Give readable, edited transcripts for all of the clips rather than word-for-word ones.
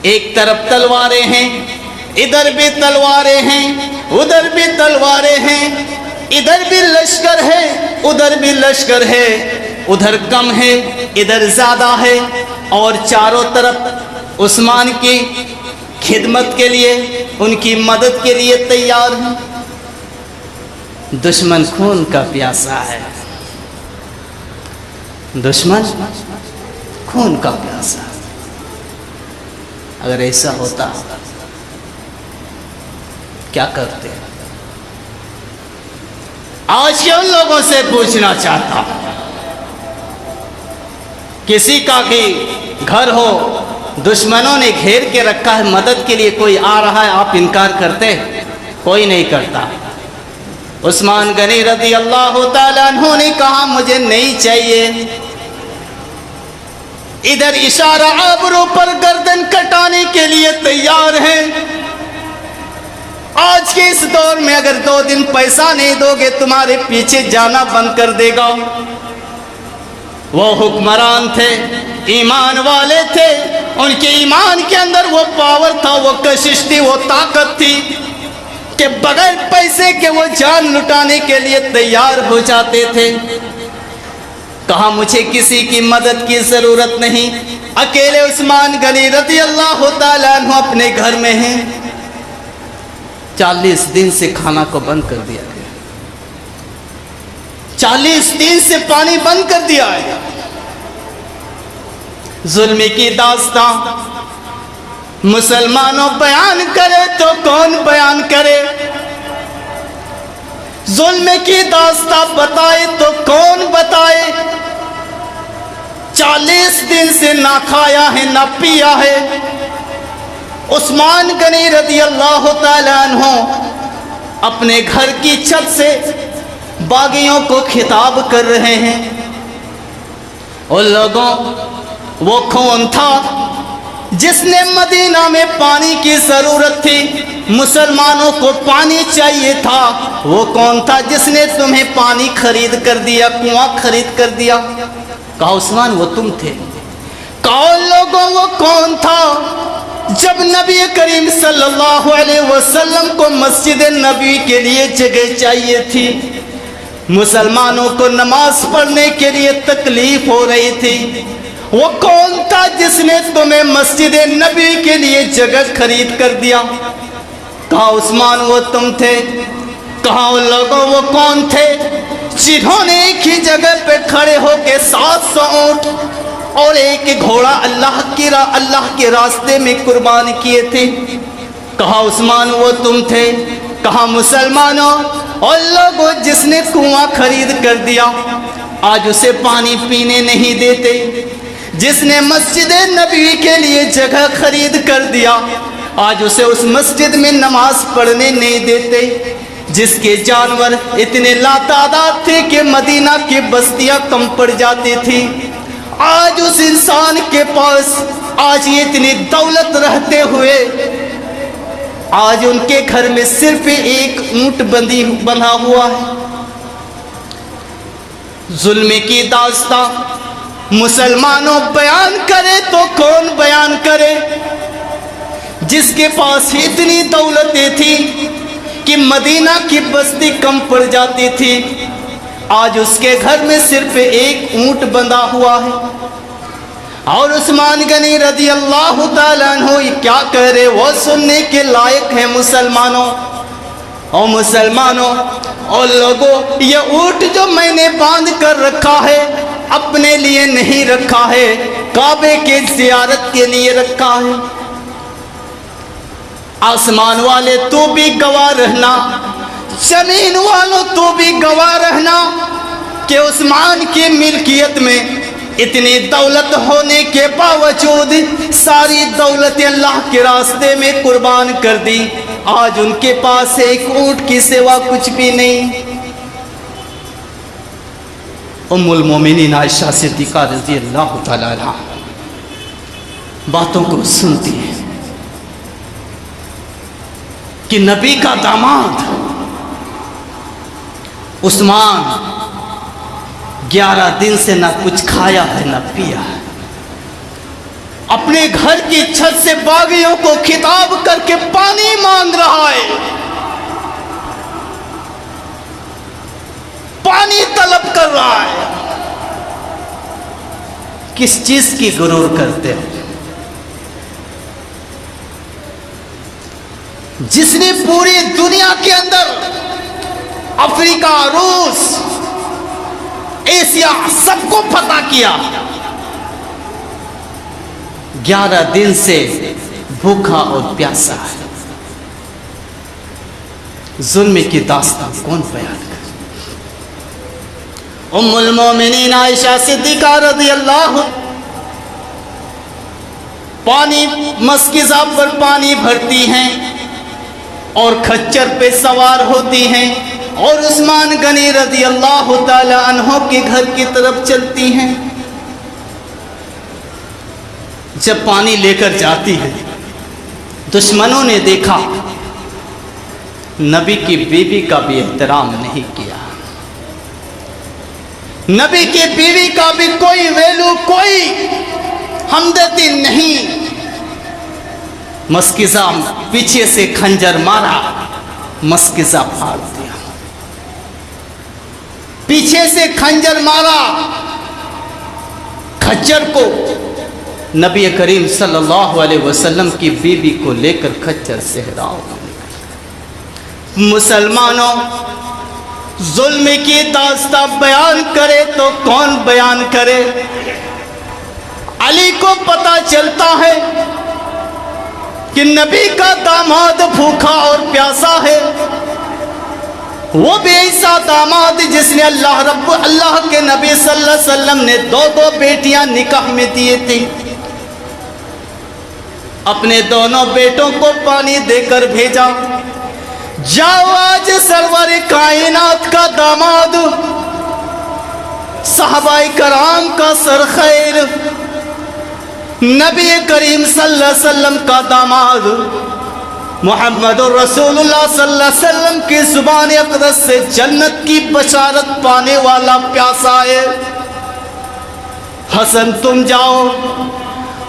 एक तरफ तलवारें हैं, इधर भी तलवारें हैं, उधर भी तलवारें हैं, इधर भी लश्कर है, उधर भी लश्कर है, उधर कम है, इधर ज्यादा है, और चारों तरफ उस्मान की खिदमत के लिए, उनकी मदद के लिए तैयार हैं। दुश्मन खून का प्यासा है, दुश्मन खून का प्यासा। अगर ऐसा होता क्या करते? आज के उन लोगों से पूछना चाहता हूं, किसी का भी घर हो, दुश्मनों ने घेर के रखा है, मदद के लिए कोई आ रहा है, आप इनकार करते? कोई नहीं करता। उस्मान गनी रज़ी अल्लाह तआला अन्हु ने कहा मुझे नहीं चाहिए। इधर इशारा आबरू पर गर्दन कटाने के लिए तैयार है। आज के इस दौर में अगर 2 दिन पैसा नहीं दोगे तुम्हारे पीछे जाना बंद कर देगा। वो हुक्मरान थे, ईमान वाले थे, उनके ईमान के अंदर वो पावर था, वो कशिश थी, वो ताकत थी कि बगैर पैसे के वो जान लुटाने के लिए तैयार हो जाते थे। कहा मुझे किसी की मदद की जरूरत नहीं, अकेले उस्मान गनी रज़ी अल्लाह तआला अन्हु अपने घर में हैं। 40 दिन से खाना को बंद कर दिया गया, 40 दिन से पानी बंद कर दिया है। जुल्म की दास्तां मुसलमानों बयान करे तो कौन बयान करे, जुल्म की दास्तां बताए तो कौन बताए। 40 दिन से ना खाया है ना पिया है। उस्मान गनी रज़ी अल्लाह तआला अन्हु अपने घर की छत से बागियों को खिताब कर रहे हैं। उन लोगों, वो कौन था जिसने मदीना में पानी की जरूरत थी, मुसलमानों को पानी चाहिए था, वो कौन था जिसने तुम्हें पानी खरीद कर दिया, कुआं खरीद कर दिया? कहा उस्मान वो तुम थे। कौन लोगों, वो कौन था जब नबी करीम सल्लल्लाहु अलैहि वसल्लम को मस्जिद नबी के लिए जगह चाहिए थी, मुसलमानों को नमाज पढ़ने के लिए तकलीफ हो रही थी, वो कौन था जिसने तुम्हें मस्जिद नबी के लिए जगह खरीद कर दिया? कहा उस्मान वो तुम थे। कहा उन लोगों, वो कौन थे जिन्होंने एक ही जगह पे खड़े होके 700 ऊंट और एक घोड़ा अल्लाह के रास्ते में कुर्बान किए थे? कहा उस्मान वो तुम थे। कहा मुसलमानों, और लोगों जिसने कुआं खरीद कर दिया, आज उसे पानी पीने नहीं देते, जिसने मस्जिद नबी के लिए जगह खरीद कर दिया, आज उसे उस मस्जिद में नमाज पढ़ने नहीं देते, जिसके जानवर इतने लातादाद थे कि मदीना की बस्तियां कम पड़ जाती थी, आज उस इंसान के पास आज ये इतनी दौलत रहते हुए आज उनके घर में सिर्फ एक ऊंट बंधा हुआ है। जुल्म की दास्तां मुसलमानों बयान करे तो कौन बयान करे, जिसके पास इतनी दौलतें थी कि मदीना की बस्ती कम पड़ जाती थी, आज उसके घर में सिर्फ एक ऊंट बंधा हुआ है। और उस्मान गनी रज़ी अल्लाह तआला अन्हु क्या कह रहे, वो सुनने के लायक है मुसलमानों। और मुसलमानों और लोगों, ये ऊंट जो मैंने बांध कर रखा है अपने लिए नहीं रखा है, काबे के ज़ियारत के लिए रखा है। आसमान वाले तो भी गवाह रहना, जमीन वालों तो भी गवाह रहना कि उस्मान की मिल्कियत में इतनी दौलत होने के बावजूद सारी दौलत अल्लाह के रास्ते में कुर्बान कर दी, आज उनके पास एक ऊंट की सेवा कुछ भी नहीं। उम्मुल मोमिनीन आयशा सिद्दीक़ा रज़ी अल्लाह तआला अन्हा बातों को सुनती है कि नबी का दामाद उस्मान 11 दिन से ना कुछ खाया है ना पिया है, अपने घर की छत से बागियों को खिताब करके पानी मांग रहा है, पानी तलब कर रहा है। किस चीज की गुरूर करते हैं? जिसने पूरी दुनिया के अंदर अफ्रीका, रूस, एशिया सबको फतह किया, 11 दिन से भूखा और प्यासा है। जुल्म की दास्तान कौन बयान करे? उम्मुल मोमिनीन आयशा सिद्दीका रज़ियल्लाहु पानी मस्किज़ा पर पानी भरती हैं और खच्चर पे सवार होती हैं और उस्मान गनी रज़ियल्लाहु ताला अन्हो के घर की तरफ चलती हैं। जब पानी लेकर जाती है, दुश्मनों ने देखा नबी की बीवी का भी एहतराम नहीं किया, नबी की बीवी का भी कोई वैल्यू, कोई हमदर्दी नहीं। मस्किज़ा पीछे से खंजर मारा, मस्किज़ा फाड़ दिया। पीछे से खंजर मारा, खच्चर को नबी करीम सल्लल्लाहु अलैहि वसल्लम की बीवी को लेकर खच्चर सहराओ। मुसलमानों, जुल्म की दास्तां बयान करे तो कौन बयान करे? अली को पता चलता है कि नबी का दामाद भूखा और प्यासा है। वो भी ऐसा दामाद जिसने अल्लाह के नबी सल्लल्लाहु अलैहि वसल्लम ने 2 बेटियां निकाह में दिए थे। अपने दोनों बेटों को पानी देकर भेजा, जाओ आज सरवर कायनात का दामाद, सहाबाए कराम का सरखैर, नबी करीम सल्लल्लाहु अलैहि वसल्लम का दामाद मुहम्मदुर रसूलुल्लाह सल्लल्लाहु अलैहि वसल्लम की जुबान अक़दस से जन्नत की बशारत पाने वाला प्यासा है। हसन तुम जाओ,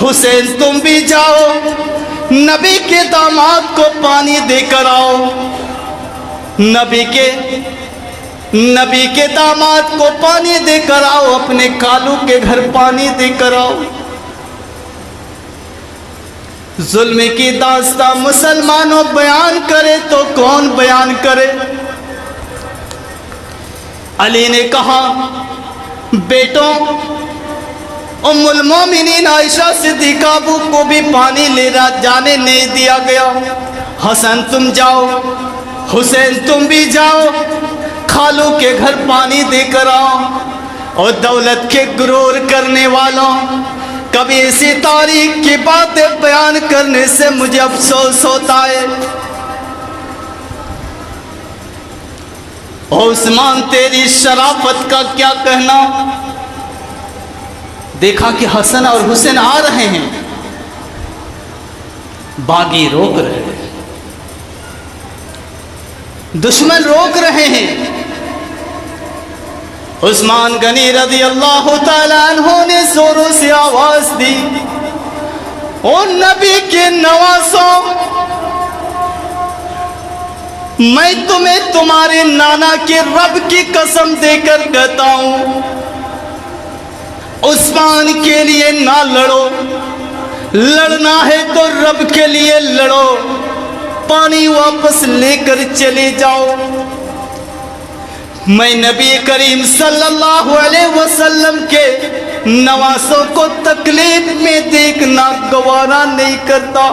हुसैन तुम भी जाओ, नबी के दामाद को पानी देकर आओ। नबी के दामाद को पानी देकर आओ, अपने कालू के घर पानी देकर आओ। जुल्म की दास्तां मुसलमानों बयान करे तो कौन बयान करे? अली ने कहा, बेटों, उम्मुल मोमिनीन आयशा सिद्दीका को भी पानी लेना जाने नहीं दिया गया। हसन तुम जाओ, हुसैन तुम भी जाओ, खालू के घर पानी देकर आओ। और दौलत के गुरूर करने वालों, कभी इसी तारीख की बातें बयान करने से मुझे अफसोस होता है। उस्मान तेरी शराफत का क्या कहना? देखा कि हसन और हुसैन आ रहे हैं, बागी रोक रहे हैं, दुश्मन रोक रहे हैं। उस्मान गनी रज़ियल्लाहु ताला अन्हु ने जोरों से आवाज दी, ओ नबी के नवासों, मैं तुम्हें तुम्हारे नाना के रब की कसम देकर कहता हूं, उस्मान के लिए ना लड़ो, लड़ना है तो रब के लिए लड़ो। पानी वापस लेकर चले जाओ। मैं नबी करीम सल्लल्लाहु अलैहि वसल्लम के नवासों को तकलीफ में देखना गवारा नहीं करता।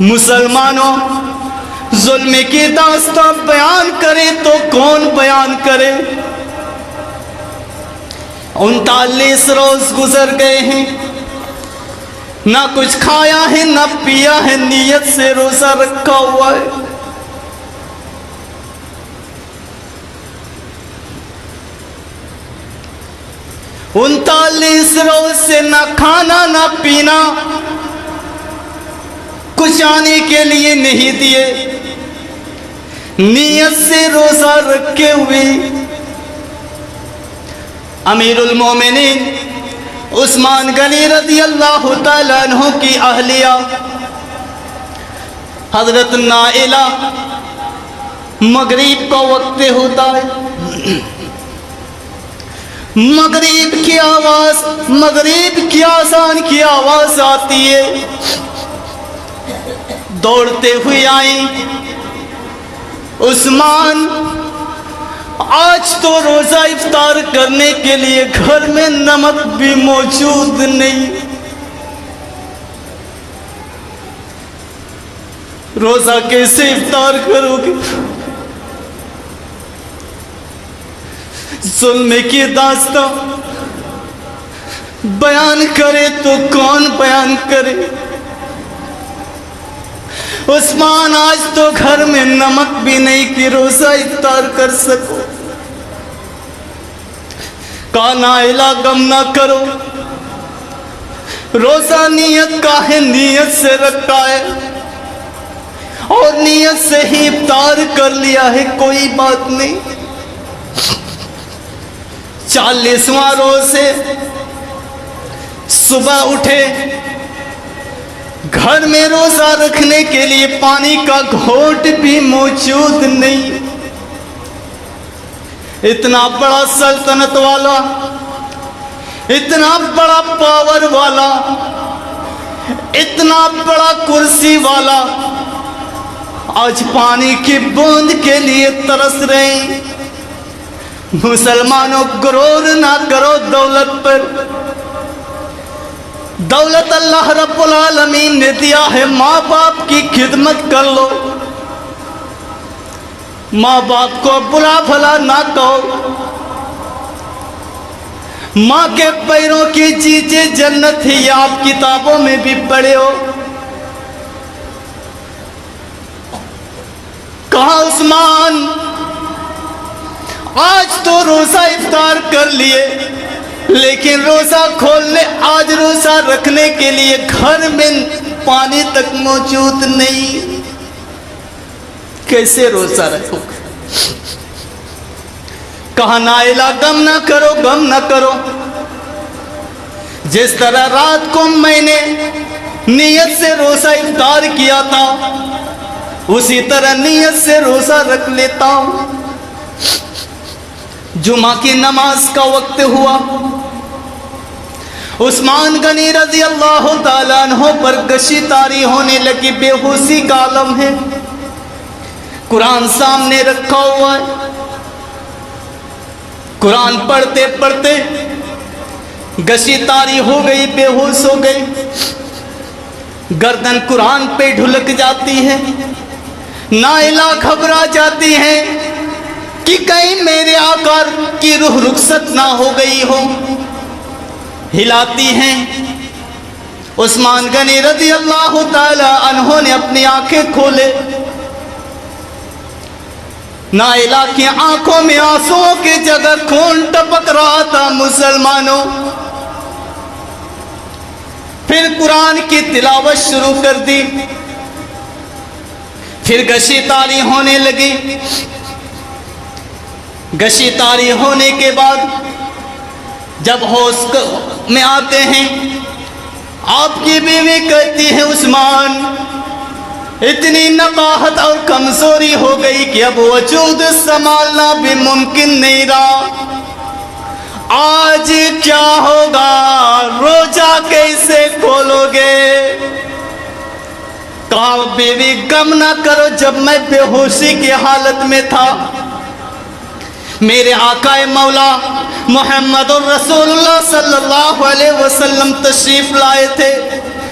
मुसलमानों, जुल्म की दास्तां बयान करे तो कौन बयान करे? 39 रोज गुजर गए हैं, ना कुछ खाया है ना पिया है, नियत से रोजा रखा हुआ है। उनतालीस रोज से ना खाना ना पीना, कुछ आने के लिए नहीं दिए, नियत से रोजा रखे हुए। अमीरुल मोमिनीन उस्मान गनी रज़ी अल्लाह तआला अन्हु की अहलिया हजरत नाइला, मगरिब का वक्त होता है, मगरिब की आवाज, मगरिब की आजान की आवाज आती है। दौड़ते हुए आई, उस्मान आज तो रोजा इफ्तार करने के लिए घर में नमक भी मौजूद नहीं, रोजा कैसे इफ्तार करोगे? जुल्म की दास्तां बयान करे तो कौन बयान करे? उस्मान आज तो घर में नमक भी नहीं कि रोजा इफ्तार कर सको। कहा नाइला गम ना करो, रोजा नियत का है, नियत से रखा है और नियत से ही इफ्तार कर लिया है, कोई बात नहीं। 40वां रोज से सुबह उठे, घर में रोजा रखने के लिए पानी का घोंट भी मौजूद नहीं। इतना बड़ा सल्तनत वाला, इतना बड़ा पावर वाला, इतना बड़ा कुर्सी वाला आज पानी की बूंद के लिए तरस रहे हैं। मुसलमानों, गुरूर ना करो दौलत पर, दौलत अल्लाह रब्बुल आलमीन ने दिया है। माँ बाप की खिदमत कर लो, माँ बाप को बुरा भला ना कहो। माँ के पैरों की चीजें जन्नत है, ये आप किताबों में भी पढ़े हो। कहा उस्मान आज तो रोजा इफ्तार कर लिए, लेकिन रोजा खोलने, आज रोजा रखने के लिए घर में पानी तक मौजूद नहीं, कैसे रोजा रखोगे? कहा नाइला गम ना करो, गम ना करो। जिस तरह रात को मैंने नियत से रोजा इफ्तार किया था, उसी तरह नियत से रोजा रख लेता हूं। जुमा की नमाज का वक्त हुआ, उस्मान गनी रज़ी अल्लाह तआला अन्हु पर गशी तारी होने लगी, बेहोशी का आलम है, कुरान सामने रखा हुआ है। कुरान पढ़ते पढ़ते गशी तारी हो गई, बेहोश हो गई, गर्दन कुरान पे ढुलक जाती है। नाइला घबरा जाती है कि कहीं मेरे आका की रूह रुखसत ना हो गई हो। हिलाती हैं। उस्मान गनी रज़ी अल्लाह ताला अन्हु ने अपनी आंखें खोले, नाइला की आंखों में आंसुओं की जगह खून टपक रहा था। मुसलमानों, फिर कुरान की तिलावत शुरू कर दी, फिर गशी तारी होने लगी। गशी तारी होने के बाद जब होश में आते हैं, आपकी बीवी कहती है उस्मान इतनी नकाहत और कमजोरी हो गई कि अब वजूद संभालना भी मुमकिन नहीं रहा। आज क्या होगा, रोजा कैसे खोलोगे? कहा बीवी गम ना करो, जब मैं बेहोशी की हालत में था, मेरे आकाए मौला मोहम्मद रसूलुल्लाह सल्लल्लाहु अलैहि वसल्लम तशरीफ लाए थे।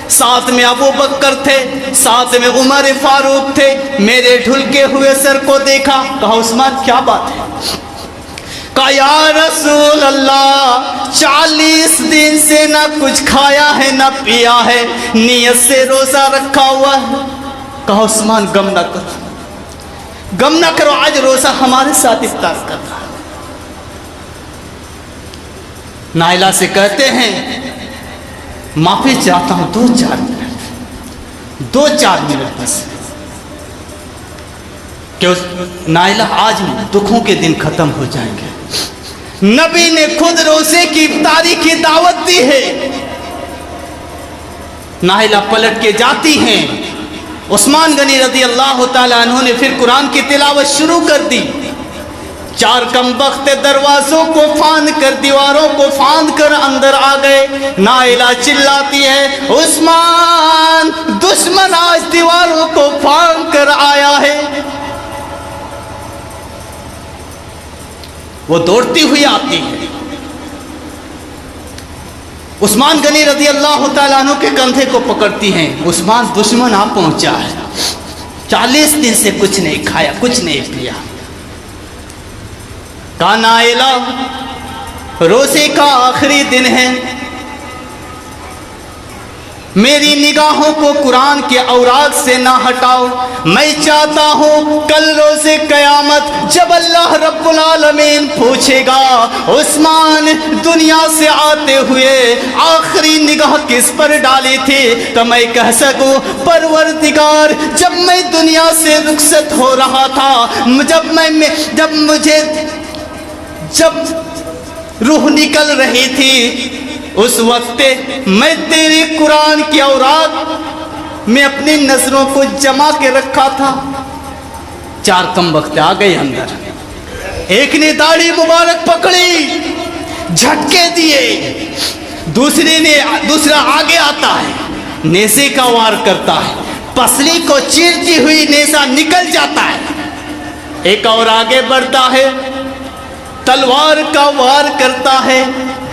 साथ में अबू बकर थे, साथ में उमर फारूक थे। मेरे ढुलके हुए सर को देखा, कहा उस्मान क्या बात है? कहा या रसूल अल्लाह 40 दिन से ना कुछ खाया है ना पिया है, नियत से रोजा रखा हुआ है। कहा उस्मान गम ना करो, गम ना करो, आज रोजा हमारे साथ इफ्तार कर रहा है। नाइला से कहते हैं माफी चाहता हूं, 2-4 मिनट, 2-4 मिनट बस। क्यों नाइला, आज दुखों के दिन खत्म हो जाएंगे, नबी ने खुद रोजे की इफ्तारी की दावत दी है। नाहिला पलट के जाती हैं। उस्मान गनी रज़ी अल्लाह ताला अन्हु ने फिर कुरान की तिलावत शुरू कर दी। चार कमबख्त दरवाजों को फांद कर, दीवारों को फांद कर अंदर आ गए। नाइला चिल्लाती है, उस्मान, दुश्मन आज दीवारों को फांद कर आया है। वो दौड़ती हुई आती है। उस्मान गनी रज़ी अल्लाह ताला अन्हु के कंधे को पकड़ती हैं। उस्मान, दुश्मन आ पहुंचा है, 40 दिन से कुछ नहीं खाया, कुछ नहीं पिया। का नाइला, रोजे का आखिरी दिन है, मेरी निगाहों को कुरान के औराक से ना हटाओ। मैं चाहता हूँ कल रोज़े क़यामत जब अल्लाह रब्बुल आलमीन पूछेगा, उस्मान दुनिया से आते हुए आखिरी निगाह किस पर डाली थी, तो मैं कह सकूँ, परवरदिगार, जब मैं दुनिया से रुखसत हो रहा था, जब रूह निकल रही थी, उस वक्त मैं तेरे कुरान के औरात में अपनी नजरों को जमा के रखा था। 4 कमबख्त आ गए अंदर। एक ने दाढ़ी मुबारक पकड़ी, झटके दिए, दूसरा आगे आता है, नेज़े का वार करता है, पसली को चीरती हुई नेज़ा निकल जाता है। एक और आगे बढ़ता है, तलवार का वार करता है,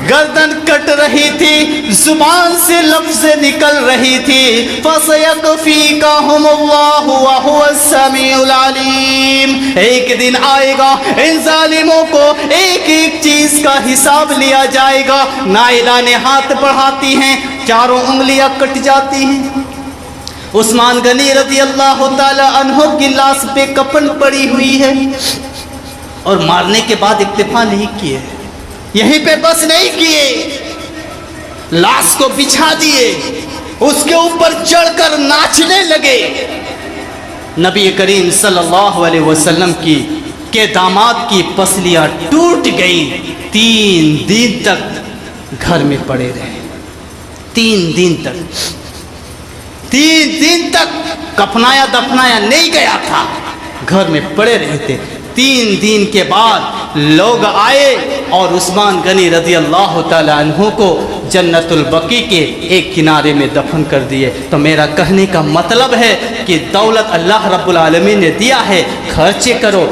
गर्दन कट रही थी, जुबान से लफ्ज़ निकल रही थी। फसयकफ़ीकहुमुल्लाहु व हुवस समीउल अलीम। एक दिन आएगा, इन जालिमों को एक एक चीज का हिसाब लिया जाएगा। नाइला ने हाथ बढ़ाती हैं, चारों उंगलियां कट जाती हैं। उस्मान गनी रज़ी अल्लाह ताला अन्हु की लाश पे कफन पड़ी हुई है, और मारने के बाद इक्तिफा नहीं किए, यहीं पे बस नहीं किए, लाश को बिछा दिए, उसके ऊपर चढ़कर नाचने लगे। नबी करीम सल्लल्लाहु अलैहि वसल्लम के दामाद की पसलियां टूट गई। 3 दिन तक घर में पड़े रहे। 3 दिन तक कफनाया दफनाया नहीं गया था, घर में पड़े रहे थे। 3 दिन के बाद लोग आए और उस्मान गनी रज़ी अल्लाह ताला अन्हु को जन्नतुल बकी के एक किनारे में दफन कर दिए। तो मेरा कहने का मतलब है कि दौलत अल्लाह रब्बुल आलमीन ने दिया है, खर्चे करो।